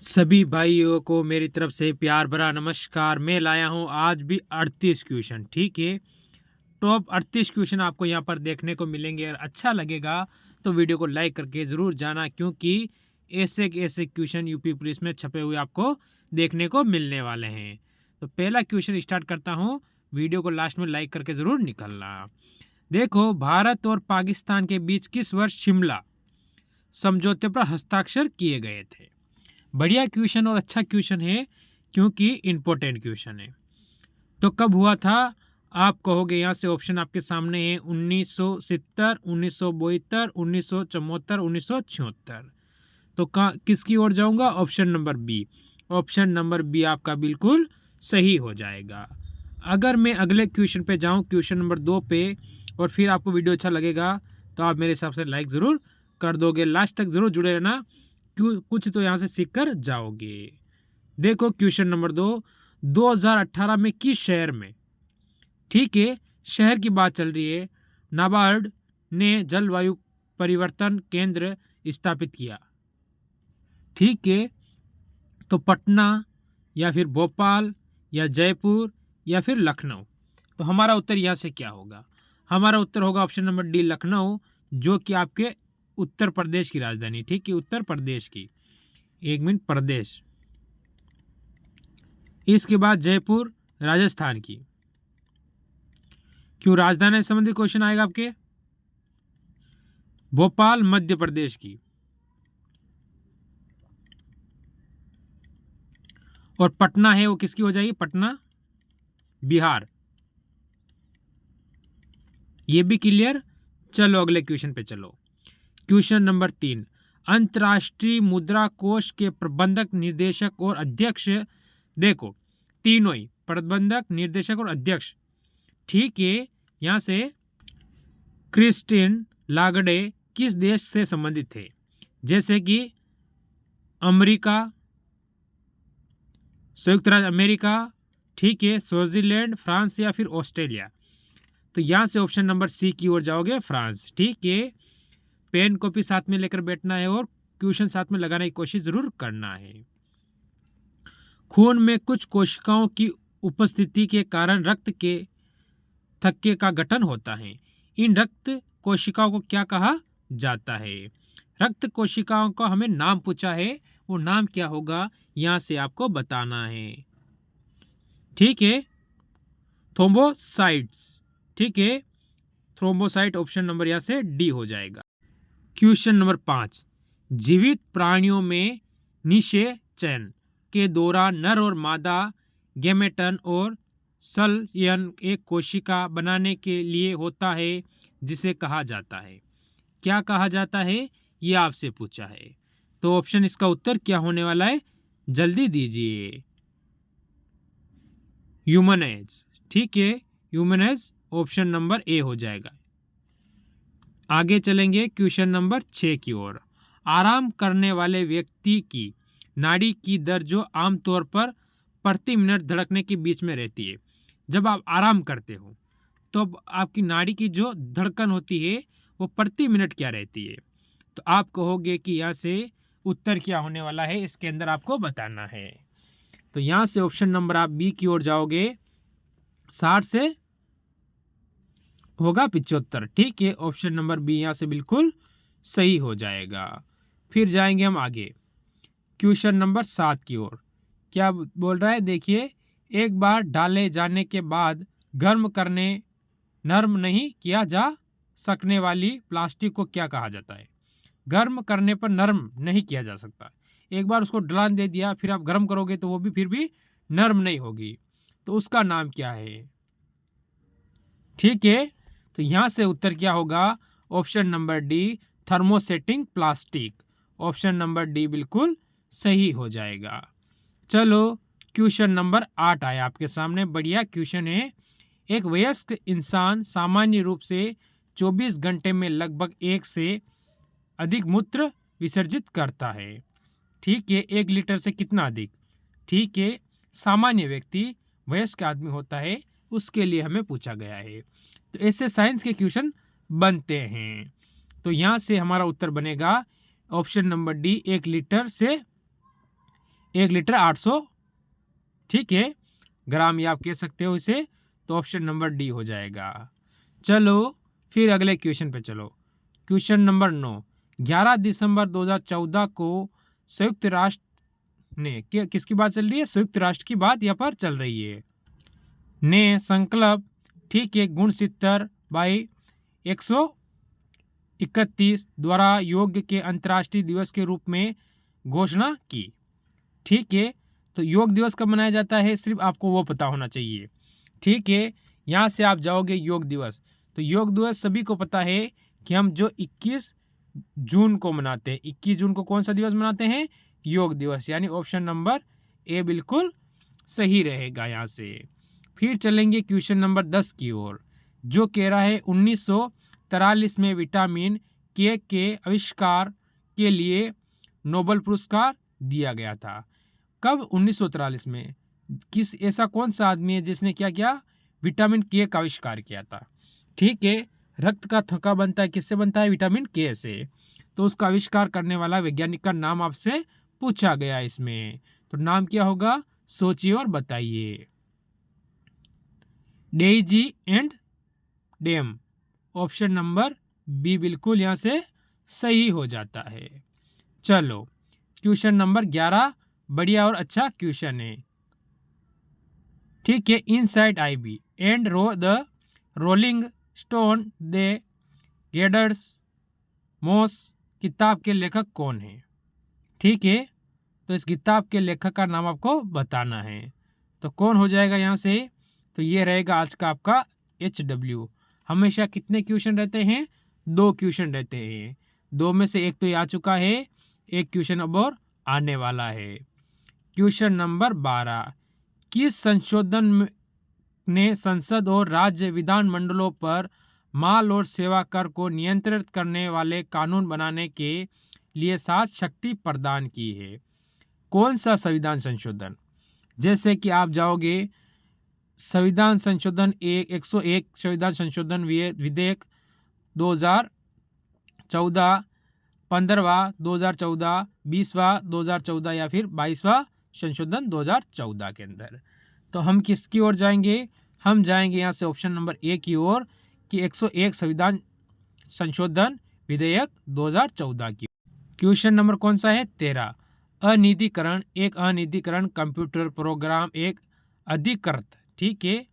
सभी भाइयों को मेरी तरफ से प्यार भरा नमस्कार। मैं लाया हूँ आज भी 38 क्वेश्चन। ठीक है, टॉप 38 क्वेश्चन आपको यहाँ पर देखने को मिलेंगे। अगर अच्छा लगेगा तो वीडियो को लाइक करके ज़रूर जाना, क्योंकि ऐसे के ऐसे क्वेश्चन यूपी पुलिस में छपे हुए आपको देखने को मिलने वाले हैं। तो पहला क्वेश्चन स्टार्ट करता हूँ, वीडियो को लास्ट में लाइक करके ज़रूर निकलना। देखो, भारत और पाकिस्तान के बीच किस वर्ष शिमला समझौते पर हस्ताक्षर किए गए थे? बढ़िया क्वेश्चन और अच्छा क्वेश्चन है, क्योंकि इम्पोर्टेंट क्वेश्चन है। तो कब हुआ था? आप कहोगे, यहाँ से ऑप्शन आपके सामने है 1970, 1972, 1974, 1976। तो किसकी ओर जाऊंगा? Option number B. Option number B आपका बिल्कुल सही हो जाएगा। अगर मैं अगले क्वेश्चन पे जाऊं, क्वेश्चन नंबर 2 पे, और फिर आपको वीडियो अच्छा लगेगा तो आप मेरे हिसाब से लाइक ज़रूर कर दोगे। लास्ट तक ज़रूर जुड़े रहना, क्यों कुछ तो यहाँ से सीख कर जाओगे। देखो, क्वेश्चन नंबर 2, 2018 में किस शहर में, ठीक है, शहर की बात चल रही है, नाबार्ड ने जलवायु परिवर्तन केंद्र स्थापित किया? ठीक है, तो पटना, या फिर भोपाल, या जयपुर, या फिर लखनऊ। तो हमारा उत्तर यहाँ से क्या होगा? हमारा उत्तर होगा ऑप्शन नंबर डी, लखनऊ, जो कि आपके उत्तर प्रदेश की राजधानी। ठीक है, उत्तर प्रदेश की, एक मिनट, प्रदेश। इसके बाद जयपुर, राजस्थान की। क्यों राजधानी से संबंधित क्वेश्चन आएगा आपके? भोपाल, मध्य प्रदेश की। और पटना है वो किसकी हो जाएगी? पटना, बिहार। ये भी क्लियर। चलो अगले क्वेश्चन पे चलो। क्वेश्चन नंबर 3, अंतर्राष्ट्रीय मुद्रा कोष के प्रबंधक, निर्देशक और अध्यक्ष। देखो, तीनों ही, प्रबंधक, निर्देशक और अध्यक्ष। ठीक है, यहां से क्रिस्टिन लागडे किस देश से संबंधित थे? जैसे कि अमेरिका, संयुक्त राज्य अमेरिका, ठीक है, स्विट्जरलैंड, फ्रांस, या फिर ऑस्ट्रेलिया। तो यहाँ से ऑप्शन नंबर सी की ओर जाओगे, फ्रांस। ठीक है, पेन कॉपी साथ में लेकर बैठना है और क्वेश्चन साथ में लगाने की कोशिश जरूर करना है। खून में कुछ कोशिकाओं की उपस्थिति के कारण रक्त के थक्के का गठन होता है। इन रक्त कोशिकाओं को क्या कहा जाता है? रक्त कोशिकाओं का हमें नाम पूछा है, वो नाम क्या होगा यहाँ से आपको बताना है। ठीक है, थ्रोम्बोसाइट्स। ठीक है, थ्रोम्बोसाइट, ऑप्शन नंबर यहाँ से डी हो जाएगा। क्वेश्चन नंबर 5, जीवित प्राणियों में निषेचन के दौरान नर और मादा गैमेटन और संलयन एक कोशिका बनाने के लिए होता है, जिसे कहा जाता है? क्या कहा जाता है, ये आपसे पूछा है। तो ऑप्शन, इसका उत्तर क्या होने वाला है, जल्दी दीजिए। ह्यूमनाइज। ठीक है, ह्यूमनाइज ऑप्शन नंबर ए हो जाएगा। आगे चलेंगे क्वेश्चन नंबर 6 की ओर। आराम करने वाले व्यक्ति की नाड़ी की दर जो आमतौर पर प्रति मिनट धड़कने के बीच में रहती है, जब आप आराम करते हो तो आपकी नाड़ी की जो धड़कन होती है वो प्रति मिनट क्या रहती है? तो आप कहोगे कि यहाँ से उत्तर क्या होने वाला है, इसके अंदर आपको बताना है। तो यहाँ से ऑप्शन नंबर आप बी की ओर जाओगे, 60 से होगा 75। ठीक है, ऑप्शन नंबर बी यहाँ से बिल्कुल सही हो जाएगा। फिर जाएंगे हम आगे क्वेश्चन नंबर 7 की ओर। क्या बोल रहा है, देखिए, एक बार डाले जाने के बाद गर्म करने नर्म नहीं किया जा सकने वाली प्लास्टिक को क्या कहा जाता है? गर्म करने पर नर्म नहीं किया जा सकता। एक बार उसको ढलान दे दिया, फिर आप गर्म करोगे तो वो भी फिर भी नर्म नहीं होगी, तो उसका नाम क्या है? ठीक है, तो यहाँ से उत्तर क्या होगा? Option number D, thermosetting plastic. Option number D बिल्कुल सही हो जाएगा। चलो क्वेश्चन नंबर 8 आया आपके सामने। बढ़िया क्वेश्चन है। एक वयस्क इंसान सामान्य रूप से 24 घंटे में लगभग 1 से अधिक मूत्र विसर्जित करता है। ठीक है, 1 लीटर से कितना अधिक? ठीक है, सामान्य व्यक्ति, वयस्क आदमी होता है, उसके लिए हमें पूछा गया है। तो ऐसे साइंस के क्वेश्चन बनते हैं। तो यहाँ से हमारा उत्तर बनेगा ऑप्शन नंबर डी, 1 लीटर से 1 लीटर 800, ठीक है, ग्राम, ये आप कह सकते हो इसे। तो ऑप्शन नंबर डी हो जाएगा। चलो फिर अगले क्वेश्चन पे चलो। क्वेश्चन नंबर 9, 11 दिसंबर 2014 को संयुक्त राष्ट्र ने, किसकी बात चल रही है, संयुक्त राष्ट्र की बात यहाँ पर चल रही है, ने संकल्प, ठीक है, गुणसितर बाई 131 द्वारा योग के अंतर्राष्ट्रीय दिवस के रूप में घोषणा की, ठीक है। तो योग दिवस कब मनाया जाता है, सिर्फ आपको वो पता होना चाहिए, ठीक है। यहाँ से आप जाओगे योग दिवस, तो योग दिवस सभी को पता है कि हम जो 21 जून को मनाते हैं, 21 जून को कौन सा दिवस मनाते हैं, योग दिवस, यानी ऑप्शन नंबर ए बिल्कुल सही रहेगा यहाँ से। फिर चलेंगे क्वेश्चन नंबर 10 की ओर, जो कह रहा है 1943 में विटामिन के आविष्कार के लिए नोबेल पुरस्कार दिया गया था। कब, 1943 में। किस, ऐसा कौन सा आदमी है जिसने क्या किया, विटामिन के का आविष्कार किया था, ठीक है। रक्त का थक्का बनता है, किससे बनता है, विटामिन के से। तो उसका आविष्कार करने वाला वैज्ञानिक का नाम आपसे पूछा गया इसमें, तो नाम क्या होगा, सोचिए और बताइए। डेजी एंड डेम, ऑप्शन नंबर बी बिल्कुल यहाँ से सही हो जाता है। चलो क्वेश्चन नंबर 11, बढ़िया और अच्छा क्वेश्चन है, ठीक है। Inside IB and the rolling stone that gathered moss किताब के लेखक कौन है, ठीक है। तो इस किताब के लेखक का नाम आपको बताना है, तो कौन हो जाएगा यहाँ से, तो ये रहेगा आज का आपका HW। हमेशा कितने क्वेश्चन रहते हैं, 2 क्वेश्चन रहते हैं, 2 में से एक तो ये आ चुका है, एक क्वेश्चन अब और आने वाला है। क्वेश्चन नंबर 12, किस संशोधन ने संसद और राज्य विधानमंडलों पर माल और सेवा कर को नियंत्रित करने वाले कानून बनाने के लिए 7 शक्ति प्रदान की है, कौन सा संविधान संशोधन। जैसे कि आप जाओगे संविधान संशोधन 101 संविधान संशोधन विधेयक 2014, 15वां 2014, 20वां 2014 या फिर 22वां संशोधन 2014 के अंदर। तो हम किसकी ओर जाएंगे, हम जाएंगे यहाँ से ऑप्शन नंबर ए की ओर, कि 101 संविधान संशोधन विधेयक 2014 की। क्वेश्चन नंबर कौन सा है, 13, अनिधिकरण, एक अनिधिकरण कंप्यूटर प्रोग्राम एक अधिकृत, ठीक है,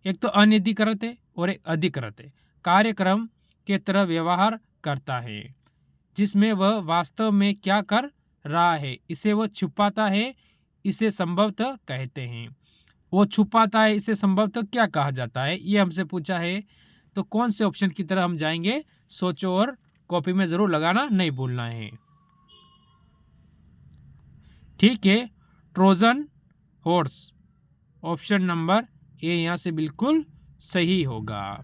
एक तो अनिधिकृत है और एक अधिकृत है, कार्यक्रम के तरह व्यवहार करता है, जिसमें वह वास्तव में क्या कर रहा है, इसे वो छुपाता है, इसे संभवतः कहते हैं। वो छुपाता है, इसे संभवतः क्या कहा जाता है, ये हमसे पूछा है। तो कौन से ऑप्शन की तरह हम जाएंगे, सोचो और कॉपी में जरूर लगाना नहीं भूलना है, ठीक है। Trojan horse, option number A यहाँ से बिल्कुल सही होगा।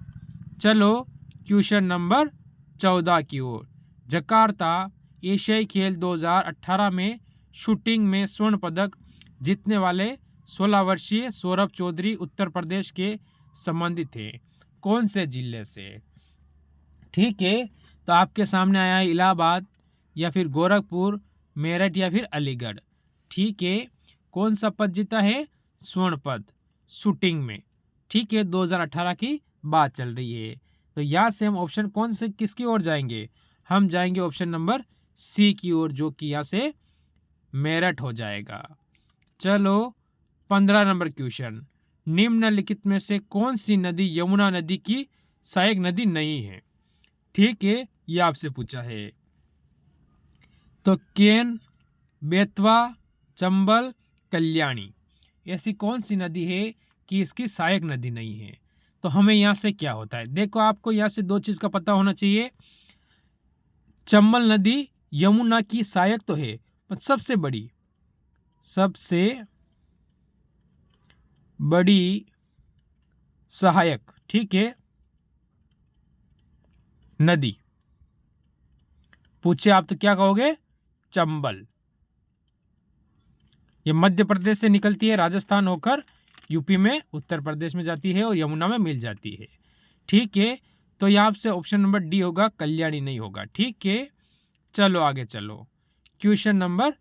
चलो क्वेश्चन नंबर 14 की ओर, जकार्ता एशियाई खेल 2018 में शूटिंग में स्वर्ण पदक जीतने वाले 16 वर्षीय सौरभ चौधरी उत्तर प्रदेश के संबंधित थे, कौन से जिले से, ठीक है। तो आपके सामने आया है इलाहाबाद या फिर गोरखपुर, मेरठ या फिर अलीगढ़, ठीक है। कौन सा पद जीता है, स्वर्ण पद शूटिंग में, ठीक है, 2018 की बात चल रही है। तो यहाँ से हम ऑप्शन कौन से किसकी ओर जाएंगे, हम जाएंगे ऑप्शन नंबर सी की ओर, जो कि यहाँ से मेरठ हो जाएगा। चलो 15 नंबर क्वेश्चन, निम्नलिखित में से कौन सी नदी यमुना नदी की सहायक नदी नहीं है, ठीक है, ये आपसे पूछा है। तो केन, बेतवा, चंबल, कल्याणी, ऐसी कौन सी नदी है कि इसकी सहायक नदी नहीं है। तो हमें यहाँ से क्या होता है, देखो आपको यहाँ से 2 चीज़ का पता होना चाहिए। चंबल नदी यमुना की सहायक तो है, पर सबसे बड़ी सहायक, ठीक है, नदी पूछे आप तो क्या कहोगे, चंबल। ये मध्य प्रदेश से निकलती है, राजस्थान होकर यूपी में, उत्तर प्रदेश में जाती है और यमुना में मिल जाती है, ठीक है। तो यहाँ से ऑप्शन नंबर डी होगा, कल्याणी नहीं होगा, ठीक है। चलो आगे चलो, क्वेश्चन नंबर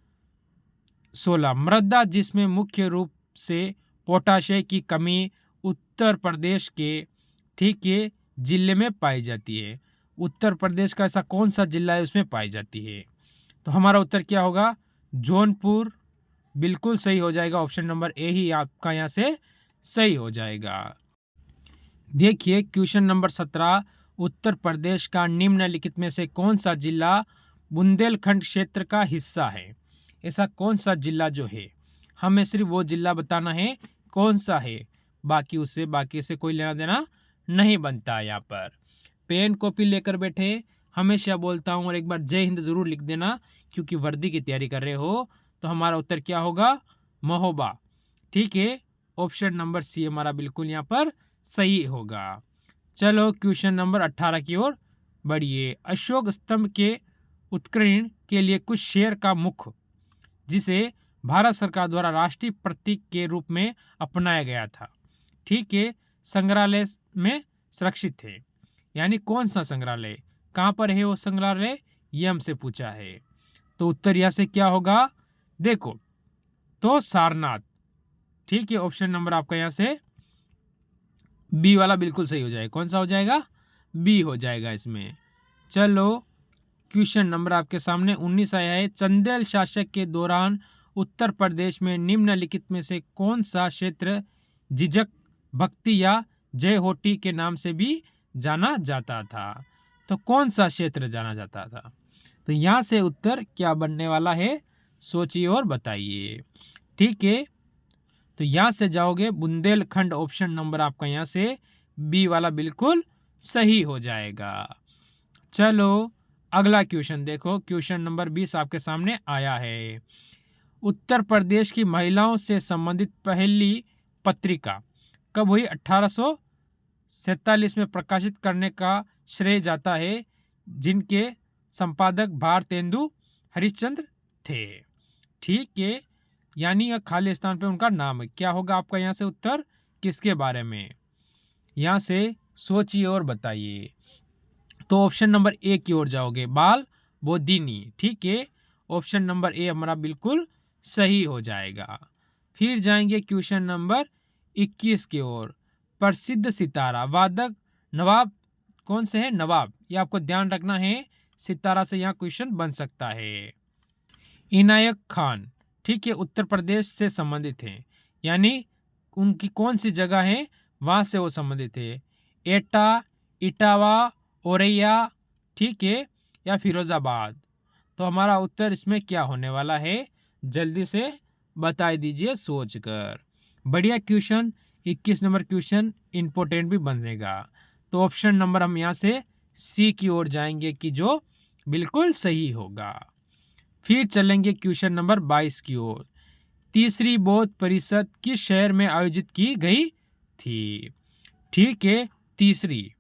16 मृदा जिसमें मुख्य रूप से पोटाशय की कमी उत्तर प्रदेश के ठीक है जिले में पाई जाती है। उत्तर प्रदेश का ऐसा कौन सा जिला है उसमें पाई जाती है? तो हमारा उत्तर क्या होगा? जौनपुर बिल्कुल सही हो जाएगा। ऑप्शन नंबर ए ही आपका यहाँ से सही हो जाएगा। देखिए क्वेश्चन नंबर 17 उत्तर प्रदेश का निम्नलिखित में से कौन सा जिला बुंदेलखंड क्षेत्र का हिस्सा है? ऐसा कौन सा जिला जो है, हमें सिर्फ वो जिला बताना है कौन सा है, बाकी से कोई लेना देना नहीं बनता है। यहाँ पर पेन कॉपी लेकर बैठे, हमेशा बोलता हूँ, और एक बार जय हिंद जरूर लिख देना क्योंकि वर्दी की तैयारी कर रहे हो। तो हमारा उत्तर क्या होगा? महोबा। ठीक है, ऑप्शन नंबर सी हमारा बिल्कुल यहाँ पर सही होगा। चलो क्वेश्चन नंबर 18 की ओर बढ़िए। अशोक स्तंभ के उत्कीर्णन के लिए कुछ शेर का मुख जिसे भारत सरकार द्वारा राष्ट्रीय प्रतीक के रूप में अपनाया गया था, ठीक है, संग्रहालय में सुरक्षित है। यानी कौन सा संग्रहालय, कहाँ पर है वो संग्रहालय, ये हमसे पूछा है। तो उत्तर यहाँ से क्या होगा? देखो तो सारनाथ। ठीक है, ऑप्शन नंबर आपका यहाँ से बी वाला बिल्कुल सही हो जाएगा। कौन सा हो जाएगा? बी हो जाएगा इसमें। चलो क्वेश्चन नंबर आपके सामने 19 आया है। चंदेल शासक के दौरान उत्तर प्रदेश में निम्नलिखित में से कौन सा क्षेत्र जिजक भक्ति या जय होटी के नाम से भी जाना जाता था? तो कौन सा क्षेत्र जाना जाता था? तो यहाँ से उत्तर क्या बनने वाला है, सोचिए और बताइए। ठीक है, तो यहाँ से जाओगे बुंदेलखंड। ऑप्शन नंबर आपका यहाँ से बी वाला बिल्कुल सही हो जाएगा। चलो अगला क्वेश्चन देखो, क्वेश्चन नंबर 20 आपके सामने आया है। उत्तर प्रदेश की महिलाओं से संबंधित पहली पत्रिका कब हुई? 1847 में प्रकाशित करने का श्रेय जाता है, जिनके संपादक भारतेंदु हरिश्चंद्र थे। ठीक है, यानी यह खाली स्थान पे उनका नाम है। क्या होगा आपका यहाँ से उत्तर? किसके बारे में? यहाँ से सोचिए और बताइए। तो ऑप्शन नंबर ए की ओर जाओगे, बाल बोधिनी। ठीक है, ऑप्शन नंबर ए हमारा बिल्कुल सही हो जाएगा। फिर जाएंगे क्वेश्चन नंबर 21 की ओर। प्रसिद्ध सितारा वादक नवाब कौन से है? नवाब, ये आपको ध्यान रखना है, सितारा से यहाँ क्वेश्चन बन सकता है। इनायत खान, ठीक है, उत्तर प्रदेश से संबंधित है, यानी उनकी कौन सी जगह है वहां से वो संबंधित है? एटा, इटावा, औरैया, ठीक है, या फिरोजाबाद। तो हमारा उत्तर इसमें क्या होने वाला है, जल्दी से बता दीजिए सोचकर। बढ़िया क्वेश्चन, 21 नंबर क्वेश्चन इंपॉर्टेंट भी बनेगा। तो ऑप्शन नंबर हम यहाँ से सी की ओर जाएंगे कि जो बिल्कुल सही होगा। फिर चलेंगे क्वेश्चन नंबर 22 की ओर। तीसरी बौद्ध परिषद किस शहर में आयोजित की गई थी? ठीक है, तीसरी।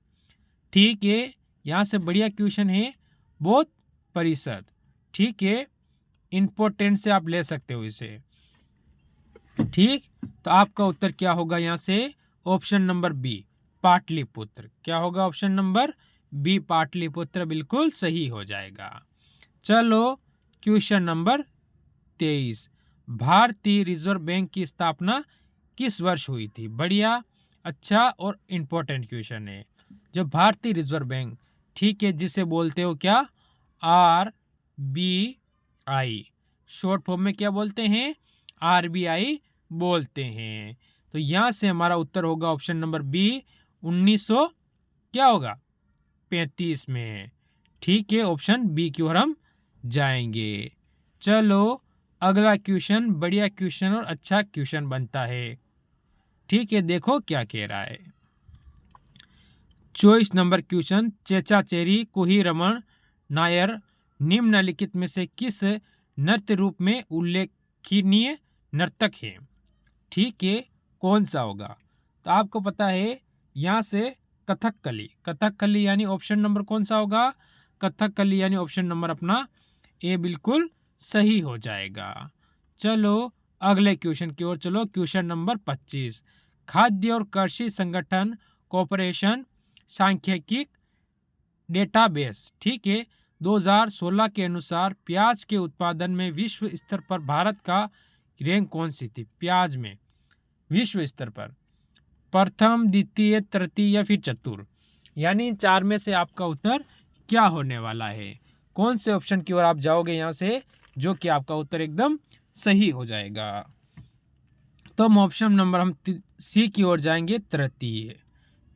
ठीक है, यहाँ से बढ़िया क्वेश्चन है, बौद्ध परिषद। ठीक है, इंपॉर्टेंट से आप ले सकते हो इसे। ठीक, तो आपका उत्तर क्या होगा यहाँ से? Option number B, Pataliputra. क्या होगा? ऑप्शन नंबर बी, पाटलिपुत्र बिल्कुल सही हो जाएगा। चलो क्वेश्चन नंबर 23। भारतीय रिजर्व बैंक की स्थापना किस वर्ष हुई थी? बढ़िया, अच्छा और इम्पोर्टेंट क्वेश्चन है। जो भारतीय रिजर्व बैंक, ठीक है, जिसे बोलते हो क्या? RBI, शॉर्ट फॉर्म में क्या बोलते हैं? RBI बोलते हैं। तो यहाँ से हमारा उत्तर होगा ऑप्शन नंबर बी, 1900 क्या होगा? 35 में। ठीक है, ऑप्शन बी की ओर हम जाएंगे। चलो अगला क्वेश्चन, बढ़िया क्वेश्चन और अच्छा क्वेश्चन बनता है। ठीक है, देखो क्या कह रहा है। 24 नंबर क्वेश्चन, चेचाचेरी कुही-रमण नायर निम्नलिखित में से किस नृत्य रूप में उल्लेखनीय नर्तक है? ठीक है, कौन सा होगा? तो आपको पता है यहाँ से कथकली। कथकली यानी ऑप्शन नंबर कौन सा होगा? कथकली यानी ऑप्शन नंबर अपना ए बिल्कुल सही हो जाएगा। चलो अगले क्वेश्चन की ओर चलो, क्वेश्चन नंबर 25। खाद्य और कृषि संगठन कॉरपोरेशन सांख्यिकी डेटाबेस, ठीक है, 2016 के अनुसार प्याज के उत्पादन में विश्व स्तर पर भारत का रैंक कौन सी थी? प्याज में विश्व स्तर पर प्रथम, द्वितीय, तृतीय या फिर चतुर्थ, यानी इन चार में से आपका उत्तर क्या होने वाला है? कौन से ऑप्शन की ओर आप जाओगे यहाँ से, जो कि आपका उत्तर एकदम सही हो जाएगा? तो हम ऑप्शन नंबर हम सी की ओर जाएंगे, तृतीय।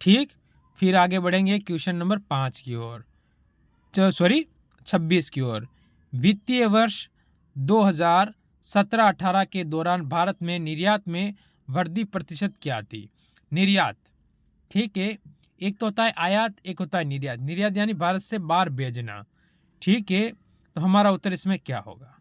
ठीक, फिर आगे बढ़ेंगे क्वेश्चन नंबर 5 की ओर, 26 की ओर। वित्तीय वर्ष 2017-18 के दौरान भारत में निर्यात में वृद्धि प्रतिशत क्या थी? निर्यात, ठीक है, एक तो होता है आयात, एक होता है निर्यात। निर्यात यानी भारत से बाहर भेजना, ठीक है। तो हमारा उत्तर इसमें क्या होगा?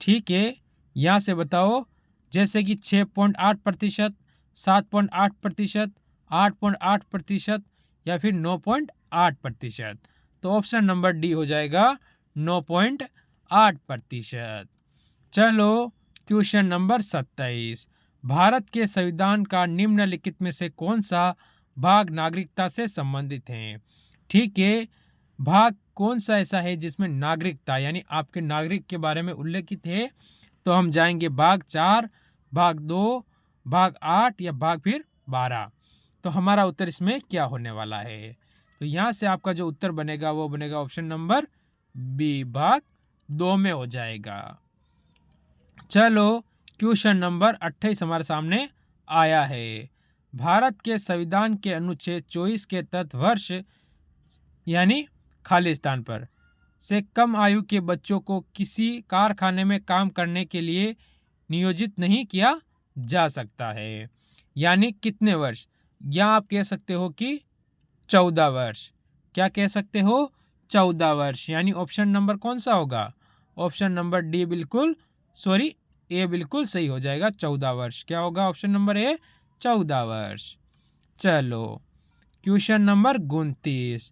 ठीक है, यहाँ से बताओ, जैसे कि 6.8%, 7.8%, 8.8% या फिर 9.8%। तो ऑप्शन नंबर डी हो जाएगा 9.8%। चलो क्वेश्चन नंबर 27। भारत के संविधान का निम्नलिखित में से कौन सा भाग नागरिकता से संबंधित है? ठीक है, भाग कौन सा ऐसा है जिसमें नागरिकता यानी आपके नागरिक के बारे में उल्लेखित है? तो हम जाएंगे भाग 4, भाग 2, भाग 8 या भाग फिर 12। तो हमारा उत्तर इसमें क्या होने वाला है? तो यहाँ से आपका जो उत्तर बनेगा वो बनेगा ऑप्शन नंबर बी, भाग 2 में हो जाएगा। चलो क्वेश्चन नंबर 28 हमारे सामने आया है। भारत के संविधान के अनुच्छेद 24 के तहत वर्ष यानी खाली स्थान पर से कम आयु के बच्चों को किसी कारखाने में काम करने के लिए नियोजित नहीं किया जा सकता है। यानी कितने वर्ष? या आप कह सकते हो कि 14 वर्ष। क्या कह सकते हो? 14 वर्ष। यानी ऑप्शन नंबर कौन सा होगा? ऑप्शन नंबर डी बिल्कुल ए बिल्कुल सही हो जाएगा, 14 वर्ष। क्या होगा ऑप्शन नंबर ए? 14 वर्ष। चलो क्वेश्चन नंबर 29।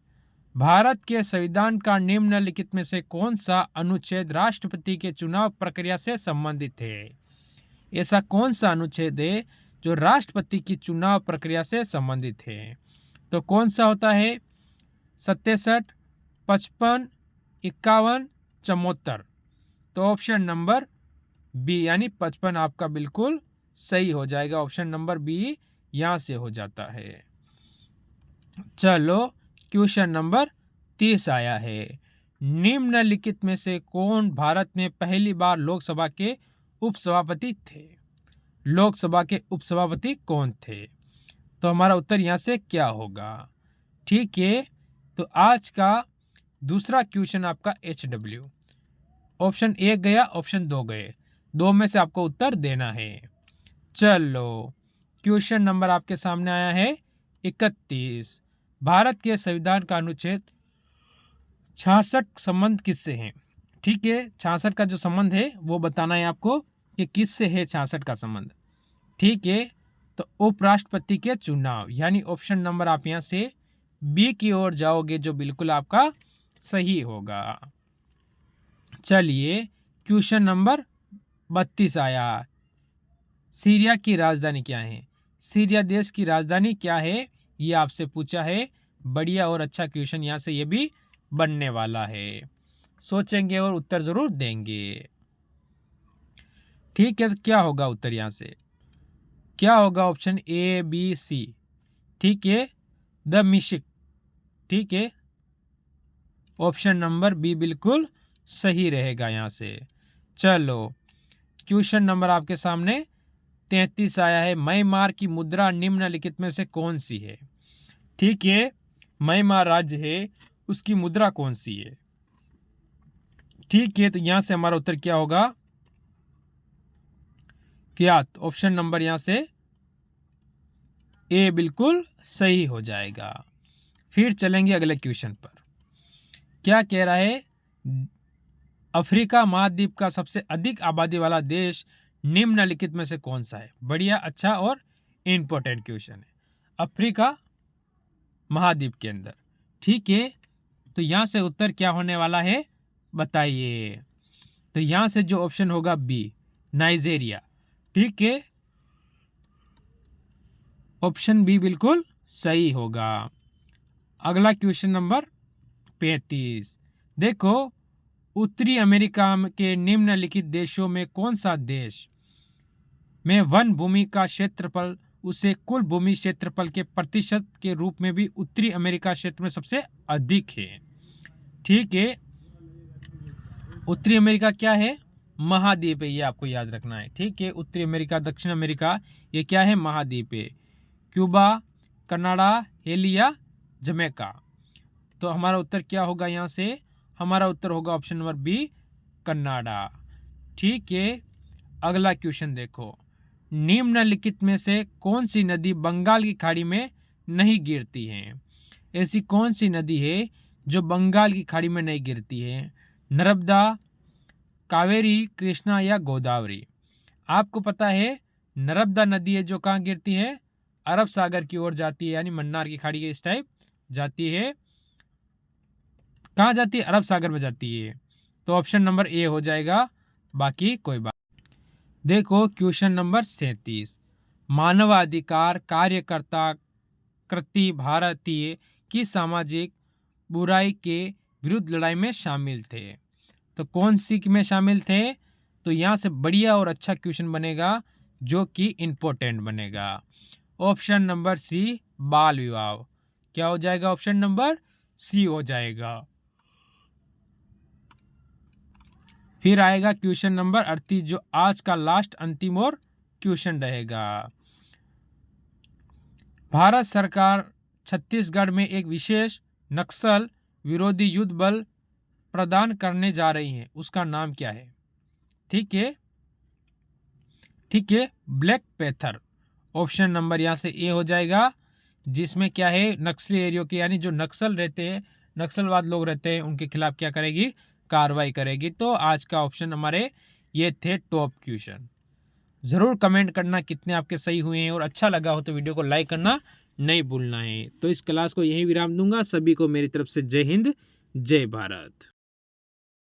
भारत के संविधान का निम्नलिखित में से कौन सा अनुच्छेद राष्ट्रपति के चुनाव प्रक्रिया से संबंधित है? ऐसा कौन सा अनुच्छेद है जो राष्ट्रपति की चुनाव प्रक्रिया से संबंधित है? तो कौन सा होता है? 67, 55, 51, 74। तो ऑप्शन नंबर बी यानी 55 आपका बिल्कुल सही हो जाएगा। ऑप्शन नंबर बी यहाँ से हो जाता है। चलो क्वेश्चन नंबर 30 आया है। निम्नलिखित में से कौन भारत में पहली बार लोकसभा के उपसभापति थे? लोकसभा के उपसभापति कौन थे? तो हमारा उत्तर यहाँ से क्या होगा? ठीक है, तो आज का दूसरा क्वेश्चन आपका HW। ऑप्शन 1 गया, ऑप्शन 2 गए, 2 में से आपको उत्तर देना है। चलो क्वेश्चन नंबर आपके सामने आया है 31। भारत के संविधान का अनुच्छेद 66 संबंध किससे है? ठीक है, 66 का जो संबंध है वो बताना है आपको कि किससे है 66 का संबंध। ठीक है, तो उपराष्ट्रपति के चुनाव, यानी ऑप्शन नंबर आप यहाँ से बी की ओर जाओगे, जो बिल्कुल आपका सही होगा। चलिए क्वेश्चन नंबर 32 आया। सीरिया की राजधानी क्या है? सीरिया देश की राजधानी क्या है, ये आपसे पूछा है। बढ़िया और अच्छा क्वेश्चन यहाँ से ये भी बनने वाला है। सोचेंगे और उत्तर जरूर देंगे। ठीक है, तो क्या होगा उत्तर यहाँ से? क्या होगा? ऑप्शन ए, बी, सी। ठीक है, दमिश्क। ठीक है, ऑप्शन नंबर बी बिल्कुल सही रहेगा यहाँ से। चलो क्वेश्चन नंबर आपके सामने 33 आया है। म्यांमार की मुद्रा निम्नलिखित में से कौन सी है? ठीक है, म्यांमार राज्य है, उसकी मुद्रा कौन सी है? ठीक है, तो यहां से हमारा उत्तर क्या होगा? क्या? ऑप्शन नंबर यहां से ए बिल्कुल सही हो जाएगा। फिर चलेंगे अगले क्वेश्चन पर। क्या कह रहा है? अफ्रीका महाद्वीप का सबसे अधिक आबादी वाला देश निम्नलिखित में से कौन सा है? बढ़िया, अच्छा और इंपॉर्टेंट क्वेश्चन है। अफ्रीका महाद्वीप के अंदर, ठीक है, तो यहां से उत्तर क्या होने वाला है बताइए? तो यहां से जो ऑप्शन होगा बी, नाइजेरिया। ठीक है, ऑप्शन बी बिल्कुल सही होगा। अगला क्वेश्चन नंबर 35। देखो, उत्तरी अमेरिका के निम्नलिखित देशों में कौन सा देश में वन भूमि का क्षेत्रफल उसे कुल भूमि क्षेत्रफल के प्रतिशत के रूप में भी उत्तरी अमेरिका क्षेत्र में सबसे अधिक है। ठीक है, उत्तरी अमेरिका क्या है? महाद्वीप है, ये आपको याद रखना है। ठीक है, उत्तरी अमेरिका, दक्षिण अमेरिका, ये क्या है? महाद्वीप है। क्यूबा, कनाडा, हेली या जमैका। तो हमारा उत्तर क्या होगा? यहाँ से हमारा उत्तर होगा ऑप्शन नंबर बी, कनाडा। ठीक है, अगला क्वेश्चन देखो, निम्नलिखित में से कौन सी नदी बंगाल की खाड़ी में नहीं गिरती है? ऐसी कौन सी नदी है जो बंगाल की खाड़ी में नहीं गिरती है? नर्मदा, कावेरी, कृष्णा या गोदावरी। आपको पता है नर्मदा नदी है जो कहाँ गिरती है? अरब सागर की ओर जाती है, यानी मन्नार की खाड़ी के इस टाइप जाती है। कहाँ जाती है? अरब सागर में जाती है। तो ऑप्शन नंबर ए हो जाएगा, बाकी कोई बात। देखो क्वेश्चन नंबर 37, मानवाधिकार कार्यकर्ता कृति भारतीय की सामाजिक बुराई के विरुद्ध लड़ाई में शामिल थे। तो कौन सी में शामिल थे? तो यहाँ से बढ़िया और अच्छा क्वेश्चन बनेगा जो कि इम्पोर्टेंट बनेगा। ऑप्शन नंबर सी, बाल विवाह। क्या हो जाएगा? ऑप्शन नंबर सी हो जाएगा। फिर आएगा क्वेश्चन नंबर 38 जो आज का लास्ट अंतिम और क्वेश्चन रहेगा। भारत सरकार छत्तीसगढ़ में एक विशेष नक्सल विरोधी युद्ध बल प्रदान करने जा रही है, उसका नाम क्या है? ठीक है, ठीक है, ब्लैक पैथर। ऑप्शन नंबर यहाँ से ए हो जाएगा, जिसमें क्या है? नक्सली एरियो के, यानी जो नक्सल रहते हैं, नक्सलवाद लोग रहते हैं, उनके खिलाफ क्या करेगी? कार्रवाई करेगी। तो आज का ऑप्शन हमारे ये थे टॉप क्वेश्चन। ज़रूर कमेंट करना कितने आपके सही हुए हैं, और अच्छा लगा हो तो वीडियो को लाइक करना नहीं भूलना है। तो इस क्लास को यहीं विराम दूंगा। सभी को मेरी तरफ से जय हिंद, जय भारत।